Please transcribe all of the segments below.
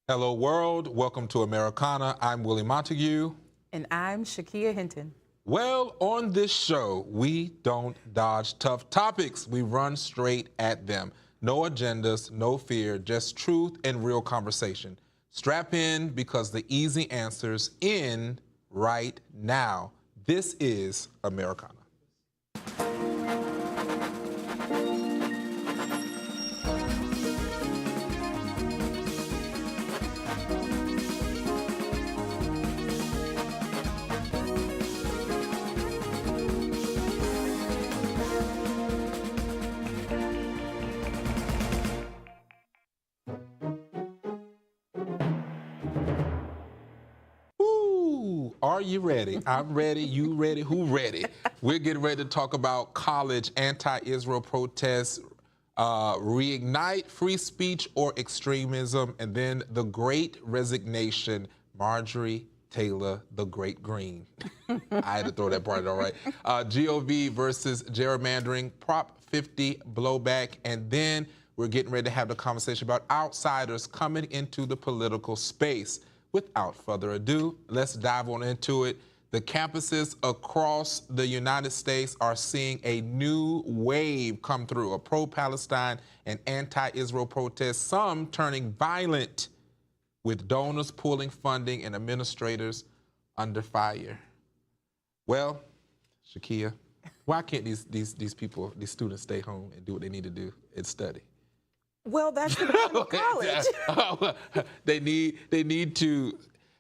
Hello world, welcome to Americana. I'm Willie Montague. And I'm Shakea Hinton. Well, on this show, we don't dodge tough topics. We run straight at them. No agendas, no fear, just truth and real conversation. Strap in because the easy answer's in right now. This is Americana. Are you ready? I'm ready. You ready? Who ready? We're getting ready to talk about college anti-Israel protests, reignite free speech or extremism, and then the Great Resignation, Marjorie Taylor the Great Greene. I had to throw that part in, all right. GOV versus gerrymandering, Prop 50 blowback, and then we're getting ready to have the conversation about outsiders coming into the political space. Without further ado, let's dive on into it. The campuses across the United States are seeing a new wave come through, a pro-Palestine and anti-Israel protests, some turning violent, with donors pulling funding and administrators under fire. Well, Shakea, why can't these people, these students, stay home and do what they need to do and study? Well, that's the problem with college. They need to,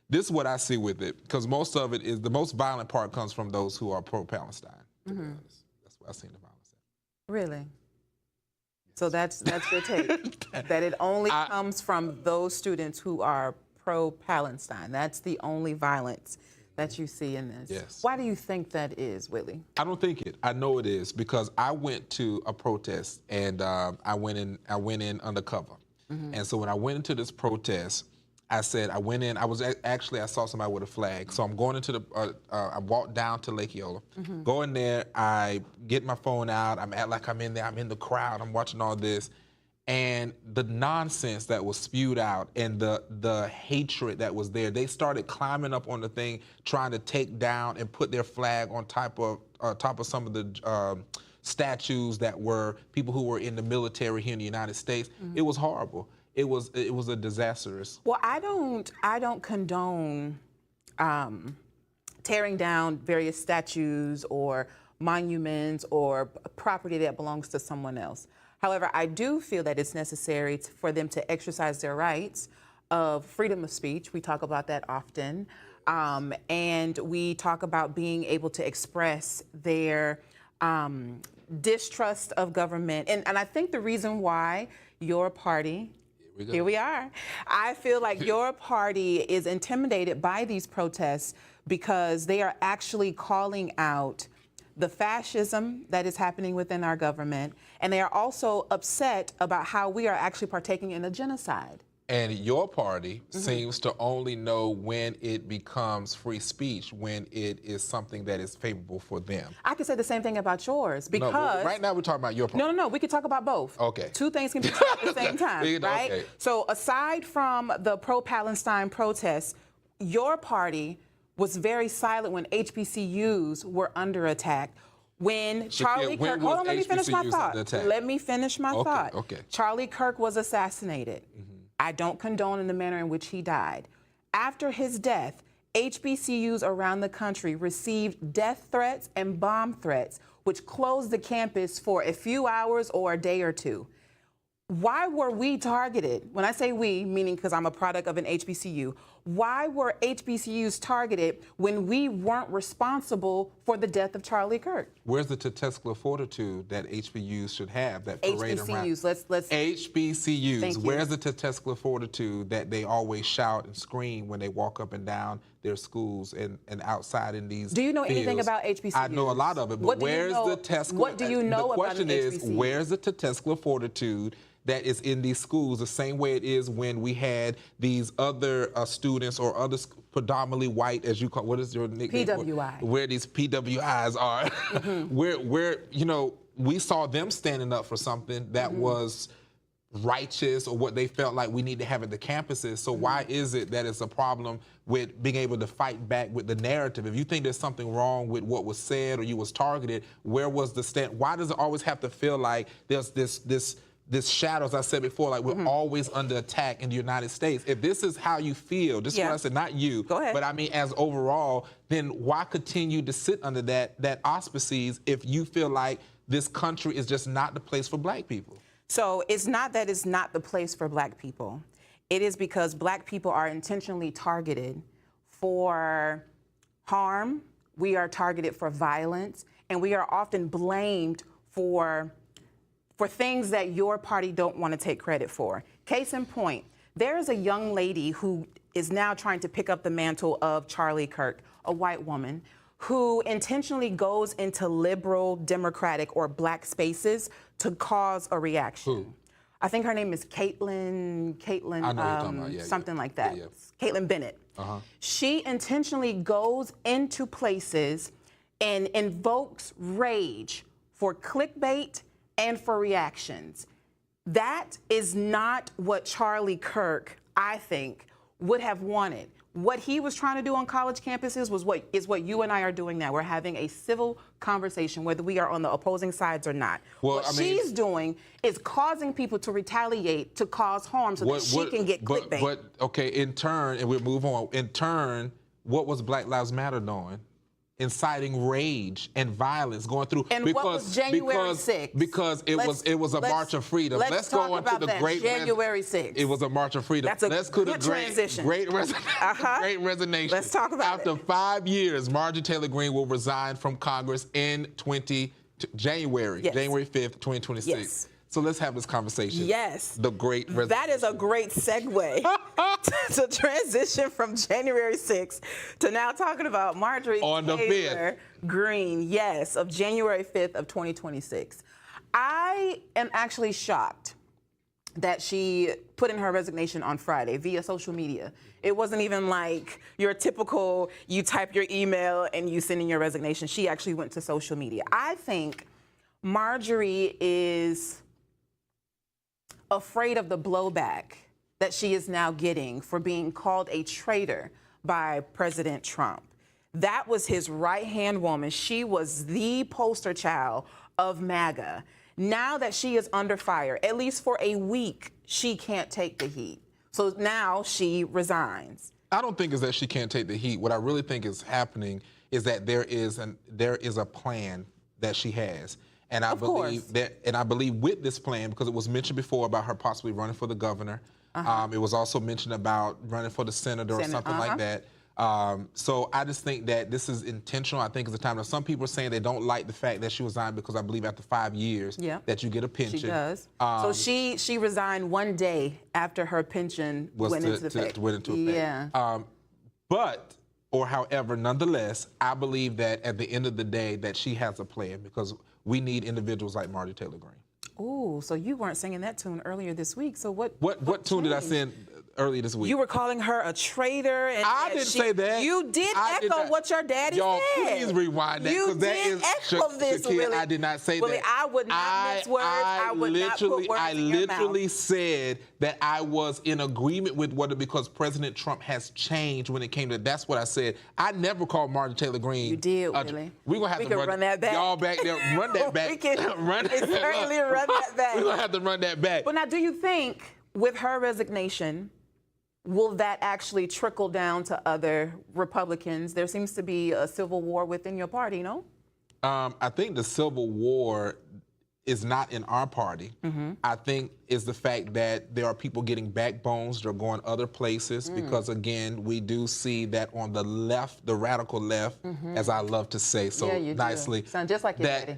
this is what I see with it, because most of it is, the most violent part comes from those who are pro-Palestine, to be honest. That's what I've seen the violence at. Really? So that's your take, that it only comes from those students who are pro-Palestine. That's the only violence that you see in this. Yes. Why do you think that is, Willie? I don't think it. I know it is, because I went to a protest and I went in undercover. And so when I went into this protest, I saw somebody with a flag. So I'm going into the, I walked down to Lake Eola. Go in there, I get my phone out, I'm in there, I'm in the crowd, I'm watching all this. And the nonsense that was spewed out and the hatred that was there, they started climbing up on the thing, trying to take down and put their flag on top of some of the statues that were people who were in the military here in the United States. It was horrible. It was a disastrous. Well, I don't condone tearing down various statues or monuments or property that belongs to someone else. However, I do feel that it's necessary for them to exercise their rights of freedom of speech. We talk about that often. And we talk about being able to express their distrust of government. And I think the reason why your party, here we are, I feel like your party is intimidated by these protests because they are actually calling out the fascism that is happening within our government, and they are also upset about how we are actually partaking in a genocide. And your party seems to only know when it becomes free speech, when it is something that is favorable for them. I could say the same thing about yours, because... No, right now we're talking about your party. No, we could talk about both. Okay. Two things can be talked at the same time, right? Okay. So aside from the pro-Palestine protests, your party was very silent when HBCUs were under attack. When Charlie Kirk, hold on, let me finish my thought. Let me finish my thought. Okay. Charlie Kirk was assassinated. I don't condone in the manner in which he died. After his death, HBCUs around the country received death threats and bomb threats, which closed the campus for a few hours or a day or two. Why were we targeted? When I say we, meaning because I'm a product of an HBCU, why were HBCUs targeted when we weren't responsible for the death of Charlie Kirk? Where's the testicular fortitude that HBCUs should have, that parade around? Let's HBCUs, where's the testicular fortitude that they always shout and scream when they walk up and down their schools and outside in these Do you know fields? anything about HBCUs? I know a lot of it, but where's the testicular? What do you know about an HBCU? The question is, where's the testicular fortitude that is in these schools, the same way it is when we had these other students or other predominantly white, as you call, what is your nickname? PWI. Where these PWIs are, where you know, we saw them standing up for something that was righteous or what they felt like we need to have at the campuses. So why is it that it's a problem with being able to fight back with the narrative? If you think there's something wrong with what was said or you was targeted, where was the stand? Why does it always have to feel like there's this shadow, as I said before, like we're always under attack in the United States? If this is how you feel, this is what I said, not you, Go ahead. but I mean as overall, then why continue to sit under that auspices if you feel like this country is just not the place for black people? So it's not that it's not the place for black people. It is because black people are intentionally targeted for harm. We are targeted for violence, and we are often blamed for things that your party don't want to take credit for. Case in point, there is a young lady who is now trying to pick up the mantle of Charlie Kirk, a white woman, who intentionally goes into liberal, democratic, or black spaces to cause a reaction. Who? I think her name is Caitlin, I know you're talking about. something like that. Yeah. Caitlin Bennett. She intentionally goes into places and invokes rage for clickbait and for reactions. That is not what Charlie Kirk, I think, would have wanted. What he was trying to do on college campuses is what you and I are doing now. We're having a civil conversation, whether we are on the opposing sides or not. Well, what I mean, she's doing is causing people to retaliate, to cause harm so that she can get clickbait. But okay, in turn, and we'll move on, in turn, what was Black Lives Matter doing? Inciting rage and violence, going through And what was January 6th? Because it was a march of freedom. Let's go talk on about to the that. Great January 6th. It was a march of freedom. That's a good transition. Great Resignation. Let's talk about After 5 years, Marjorie Taylor Greene will resign from Congress in January 5th, 2026. Yes. So let's have this conversation. Yes. The Great Resignation. That is a great segue to transition from January 6th to now talking about Marjorie Taylor Greene, yes, of January 5th of 2026. I am actually shocked that she put in her resignation on Friday via social media. It wasn't even like your typical, you type your email and you send in your resignation. She actually went to social media. I think Marjorie is afraid of the blowback that she is now getting for being called a traitor by President Trump. That was his right-hand woman. She was the poster child of MAGA. Now that she is under fire, at least for a week, she can't take the heat. So now she resigns. I don't think it's that she can't take the heat. What I really think is happening is that there is a plan that she has. And I believe with this plan, because it was mentioned before about her possibly running for the governor. It was also mentioned about running for the senator or something like that. So I just think that this is intentional. I think it's a time. Now, some people are saying they don't like the fact that she resigned because I believe after 5 years that you get a pension. She does. So she resigned one day after her pension went into effect. Yeah. However, nonetheless, I believe that at the end of the day that she has a plan because we need individuals like Marjorie Taylor Greene. Ooh, so you weren't singing that tune earlier this week. So what tune did I sing earlier this week? You were calling her a traitor. And I didn't say that. You did echo what your daddy Y'all, said. please rewind that. You did echo this, Willie. I did not say Willie, that. I would not miss words. I would not put words in your mouth. I literally said that I was in agreement with because President Trump has changed when it came to. That's what I said. I never called Marjorie Taylor Greene. You did, Willie. We're gonna have to run that back. Y'all back there, run that back. We can certainly run that back. We're gonna have to run that back. But now, do you think with her resignation, will that actually trickle down to other Republicans? There seems to be a civil war within your party, no? I think the civil war is not in our party. I think is the fact that there are people getting backbones, they're going other places because again, we do see that on the left, the radical left, as I love to say so nicely, sound just like your daddy.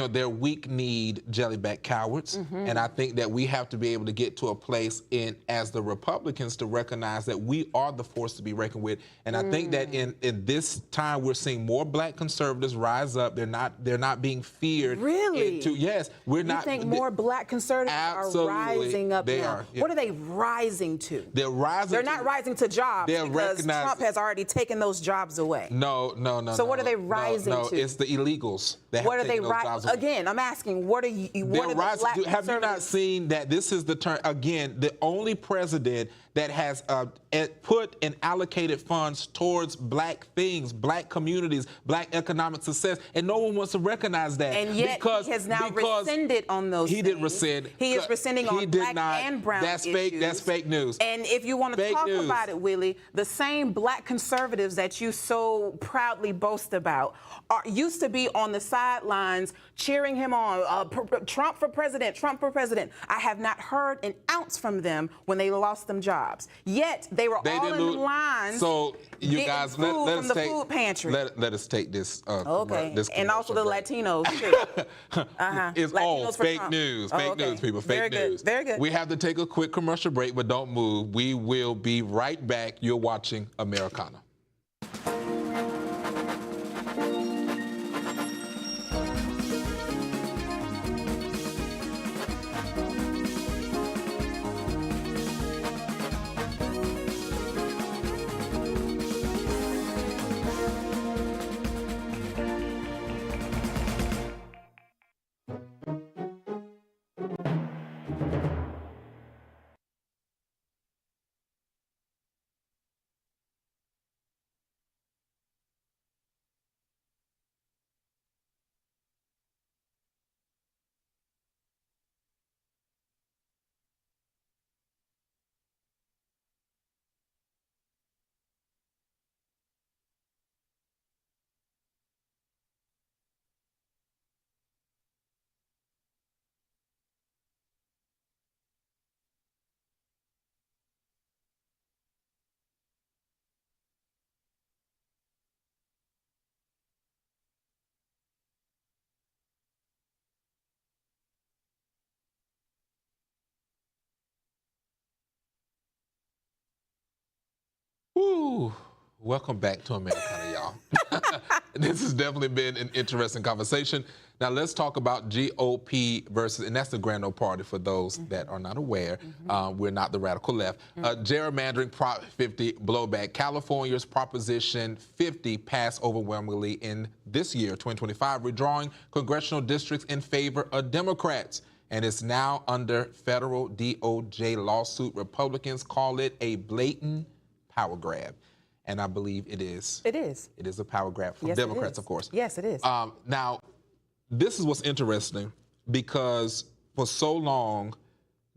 Their weak-kneed jellyback cowards, and I think that we have to be able to get to a place as the Republicans to recognize that we are the force to be reckoned with, and I think that in this time we're seeing more black conservatives rise up. They're not being feared. Really? Yes. Yes, we're not. You think more black conservatives are rising up they now? are. Yeah. What are they rising to? They're rising. They're not rising to jobs they're because Trump has already taken those jobs away. No. So what are they rising to? It's the illegals that what have are they taken those jobs away. Again, I'm asking, what are you? What are the black have you not conservatives? seen that this is the turn again? The only president that has put and allocated funds towards black things, black communities, black economic success, and no one wants to recognize that. And yet he has now rescinded on those things. He didn't rescind. He is rescinding on black and brown issues. That's fake news. And if you want to talk about it, Willie, the same black conservatives that you so proudly boast about used to be on the sidelines cheering him on, Trump for president, Trump for president. I have not heard an ounce from them when they lost them jobs. Yet they were all in line. So you guys, let us the take food pantry. Let us take this. Okay, and also the break. Latinos too. It's Latinos all for fake Trump. news. Oh, Fake okay. news, people. Very Fake news. Very good. We have to take a quick commercial break, but don't move. We will be right back. You're watching Americana. Woo. Welcome back to Americana, y'all. This has definitely been an interesting conversation. Now let's talk about GOP versus, and that's the Grand Old Party for those that are not aware. We're not the radical left. Gerrymandering Prop 50 blowback. California's Proposition 50 passed overwhelmingly in this year, 2025, redrawing congressional districts in favor of Democrats. And it's now under federal DOJ lawsuit. Republicans call it a blatant power grab. And I believe it is. It is. It is a power grab for Democrats, of course. Yes, it is. Now, this is what's interesting, because for so long,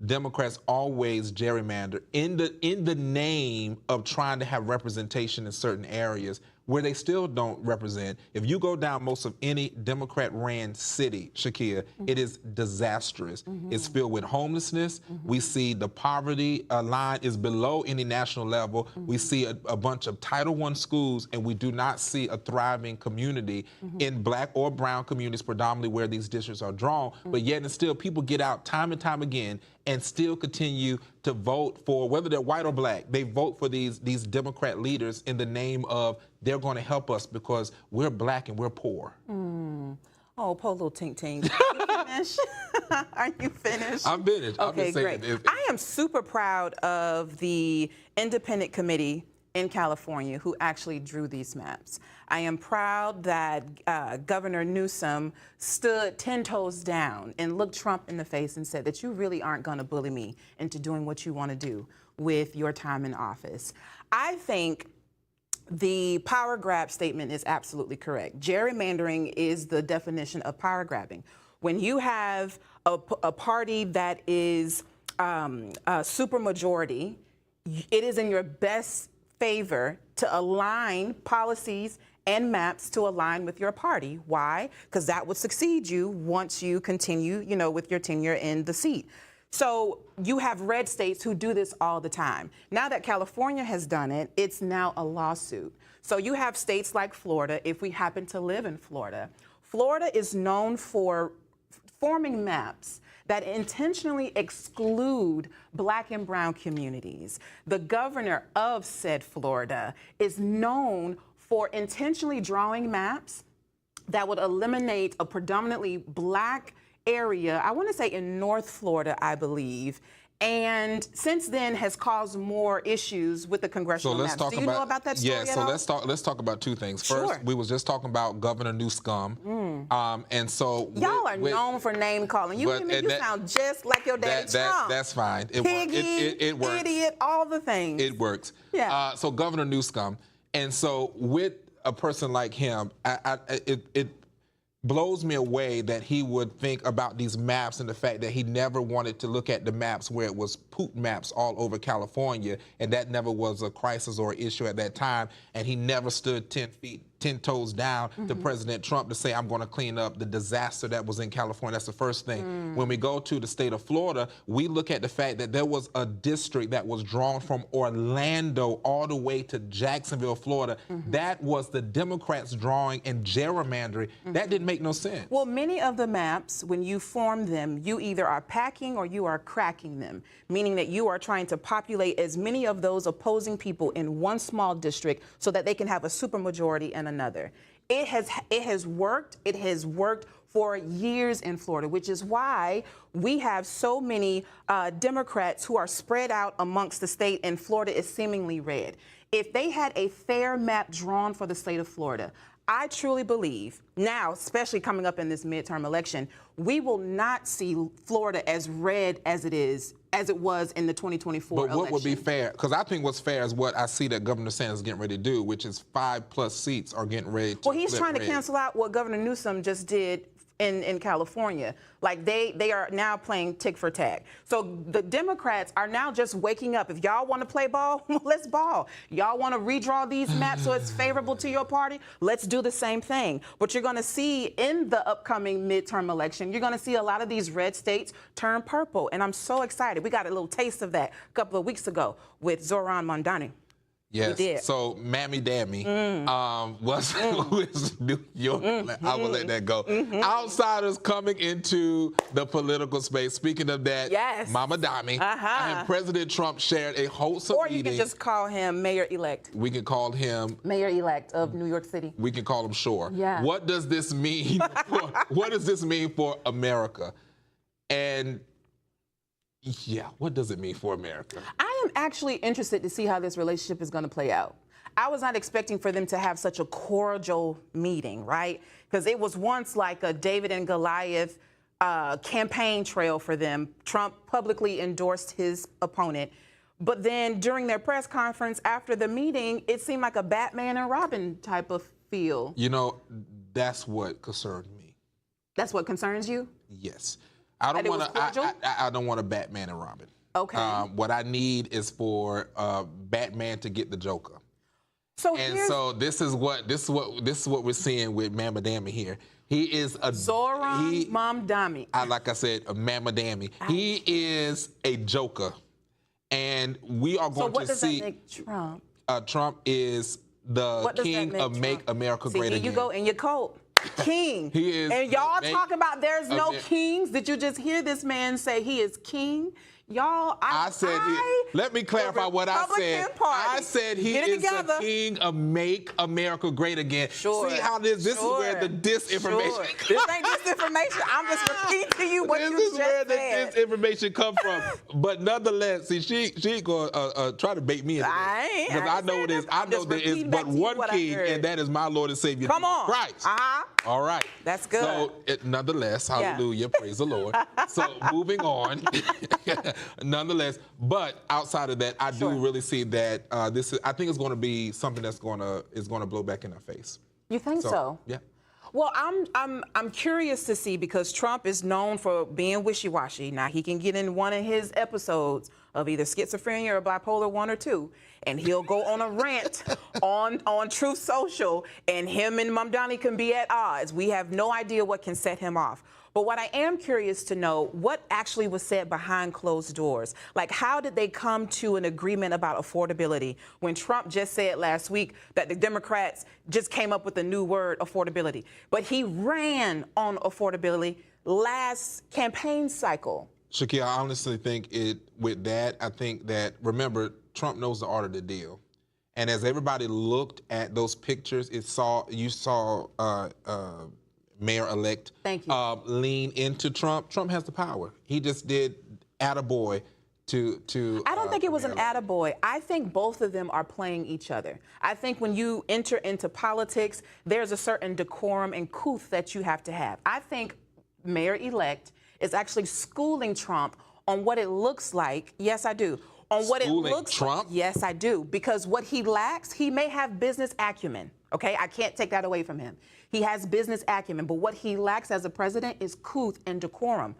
Democrats always gerrymander in the name of trying to have representation in certain areas where they still don't represent. If you go down most of any Democrat-ran city, Shakea, it is disastrous. It's filled with homelessness. We see the poverty line is below any national level. We see a bunch of Title I schools, and we do not see a thriving community in black or brown communities, predominantly where these districts are drawn. But yet and still, people get out time and time again and still continue to vote for, whether they're white or black, they vote for these Democrat leaders in the name of they're going to help us because we're black and we're poor. Oh, poor little Tink Tink. Are you finished? Are you finished? I'm finished. Okay, great. I am super proud of the independent committee in California who actually drew these maps. I am proud that Governor Newsom stood 10 toes down and looked Trump in the face and said that you really aren't going to bully me into doing what you want to do with your time in office. I think the power grab statement is absolutely correct. Gerrymandering is the definition of power grabbing. When you have a party that is a super majority, it is in your best favor to align policies and maps to align with your party. Why? Because that would succeed you once you continue, with your tenure in the seat. So you have red states who do this all the time. Now that California has done it, it's now a lawsuit. So you have states like Florida, if we happen to live in Florida. Florida is known for forming maps that intentionally exclude black and brown communities. The governor of said Florida is known for intentionally drawing maps that would eliminate a predominantly black area, I want to say in North Florida, I believe, and since then has caused more issues with the congressional maps. Do you know about that story at all? Let's talk about two things. Sure. First, we was just talking about Governor Newsom, and so y'all are known for name calling. You sound just like your daddy Trump. That's fine. It works. Idiot, all the things. It works. Yeah. So Governor Newsom, and so with a person like him, it blows me away that he would think about these maps and the fact that he never wanted to look at the maps where it was Putin maps all over California, and that never was a crisis or issue at that time, and he never stood 10 toes down to President Trump to say, I'm going to clean up the disaster that was in California. That's the first thing. When we go to the state of Florida, we look at the fact that there was a district that was drawn from Orlando all the way to Jacksonville, Florida. That was the Democrats drawing and gerrymandering. That didn't make no sense. Well, many of the maps, when you form them, you either are packing or you are cracking them, meaning that you are trying to populate as many of those opposing people in one small district so that they can have a supermajority in another. It has worked. It has worked for years in Florida, which is why we have so many Democrats who are spread out amongst the state, and Florida is seemingly red. If they had a fair map drawn for the state of Florida, I truly believe now, especially coming up in this midterm election, we will not see Florida as red as it was in the 2024 election. But what would be fair? Because I think what's fair is what I see that Governor Sanders is getting ready to do, which is 5+ seats are getting ready to Well, he's trying to red. cancel out what Governor Newsom just did in California. Like they are now playing tick for tack. So the Democrats are now just waking up. If y'all want to play ball, let's ball. Y'all want to redraw these maps so it's favorable to your party? Let's do the same thing. But you're going to see in the upcoming midterm election, you're going to see a lot of these red states turn purple. And I'm so excited. We got a little taste of that a couple of weeks ago with Zoran Mamdani. Yes. So Mamdani was New York. I will let that go. Outsiders coming into the political space. Speaking of that, Mamdani and President Trump shared a wholesome meeting. Or you can just call him Mayor-elect. We can call him Mayor-elect of New York City. We can call him Shore. Yeah. What does this mean? What does this mean for America? And yeah, what does it mean for America? I am actually interested to see how this relationship is going to play out. I was not expecting for them to have such a cordial meeting, right? Because it was once like a David and Goliath campaign trail for them. Trump publicly endorsed his opponent. But then during their press conference after the meeting, it seemed like a Batman and Robin type of feel. You know, that's what concerned me. That's what concerns you? Yes. I don't want a Batman and Robin. Okay. What I need is for Batman to get the Joker. So this is what we're seeing with Mamdani here. He is a Zoran Mamdani. Like I said, a Mamdani. He is a Joker, and we are going to see. So what does that make Trump? Trump is the king of Make America Great Again. Here you go in your coat. King. He is. And y'all talk about there's no kings. Did you just hear this man say he is king? Y'all, let me clarify what I said. I said he is the king of Make America Great Again. Sure. See how this is where the disinformation comes. This ain't disinformation. I'm just repeating to you what you just said. This is where the disinformation comes from. But nonetheless, see, she gonna try to bait me into this. Because I know it is. I know there is but one king, and that is my Lord and Savior, Jesus Christ. All right. That's good. So, nonetheless, hallelujah, praise the Lord. So, moving on. Nonetheless, but outside of that, I do really see that I think it's going to be something that's going to blow back in our face. You think so? Yeah. Well, I'm curious to see, because Trump is known for being wishy-washy. Now, he can get in one of his episodes of either schizophrenia or bipolar 1 or 2, and he'll go on a rant on Truth Social, and him and Mamdani can be at odds. We have no idea what can set him off. But what I am curious to know, what actually was said behind closed doors? Like, how did they come to an agreement about affordability when Trump just said last week that the Democrats just came up with a new word, affordability? But he ran on affordability last campaign cycle. Shakea, I honestly think I think that, remember, Trump knows the art of the deal. And as everybody looked at those pictures, you saw mayor-elect Thank you. lean into Trump. Trump has the power. He just did attaboy to I don't think it was an attaboy. I think both of them are playing each other. I think when you enter into politics, there's a certain decorum and couth that you have to have. I think mayor-elect is actually schooling Trump on what it looks like. Yes, I do. On what Schooling it looks Trump? like. Yes, I do. Because what he lacks, he may have business acumen. Okay, I can't take that away from him. He has business acumen, but what he lacks as a president is couth and decorum.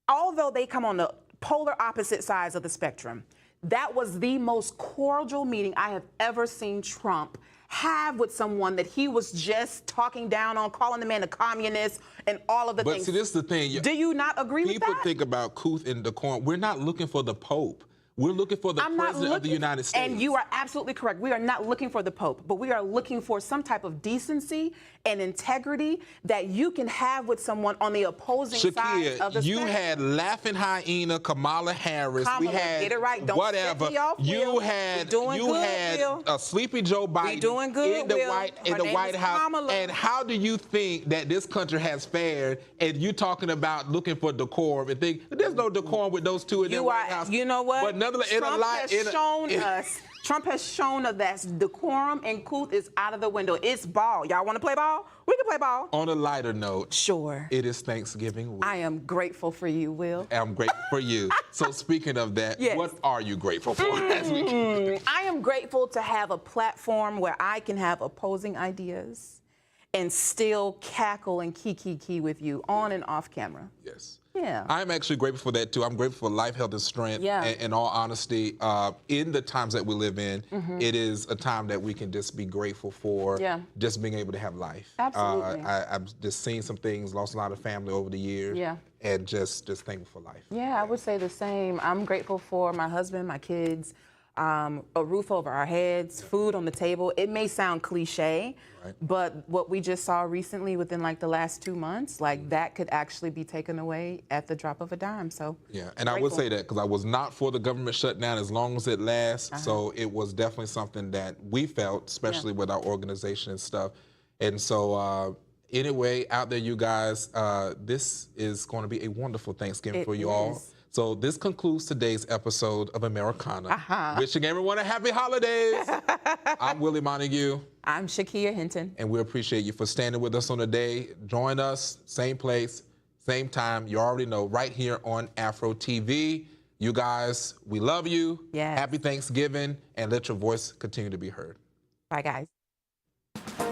Although they come on the polar opposite sides of the spectrum, that was the most cordial meeting I have ever seen Trump have with someone that he was just talking down on, calling the man a communist and all of the things. But see, this is the thing. Do you not agree with that? People think about couth and decorum. We're not looking for the Pope. We're looking for the President of the United States. And you are absolutely correct. We are not looking for the Pope, but we are looking for some type of decency and integrity that you can have with someone on the opposing side of the spectrum. You had laughing hyena Kamala Harris. Kamala, we had get it right. Don't whatever. set me off, You Will. had Will. a sleepy Joe Biden doing good, in the Will. White House. Kamala. And how do you think that this country has fared? And you talking about looking for decorum and think there's no decorum with those two in the White House. You know what? But nonetheless, Trump has shown us that decorum and couth is out of the window. It's ball. Y'all want to play ball? We can play ball. On a lighter note, sure. It is Thanksgiving week. I am grateful for you, Will. I'm grateful for you. So speaking of that, yes. What are you grateful for as we can? I am grateful to have a platform where I can have opposing ideas and still cackle and kiki with you on and off camera. Yes. Yeah. I'm actually grateful for that too. I'm grateful for life, health, and strength. Yeah. And in all honesty, in the times that we live in, it is a time that we can just be grateful for just being able to have life. Absolutely. I've just seen some things, lost a lot of family over the years. Yeah. And just thankful for life. Yeah, I would say the same. I'm grateful for my husband, my kids, a roof over our heads, food on the table. It may sound cliche, but what we just saw recently within like the last 2 months, like that could actually be taken away at the drop of a dime. So yeah, and I will say that because I was not for the government shutdown as long as it lasts. So it was definitely something that we felt, especially with our organization and stuff. And so anyway, out there, you guys, this is going to be a wonderful Thanksgiving for you all. So this concludes today's episode of Americana. Wishing everyone a happy holidays. I'm Willie Montague. I'm Shakea Hinton. And we appreciate you for standing with us on the day. Join us, same place, same time. You already know, right here on AFRO TV. You guys, we love you. Yes. Happy Thanksgiving, and let your voice continue to be heard. Bye, guys.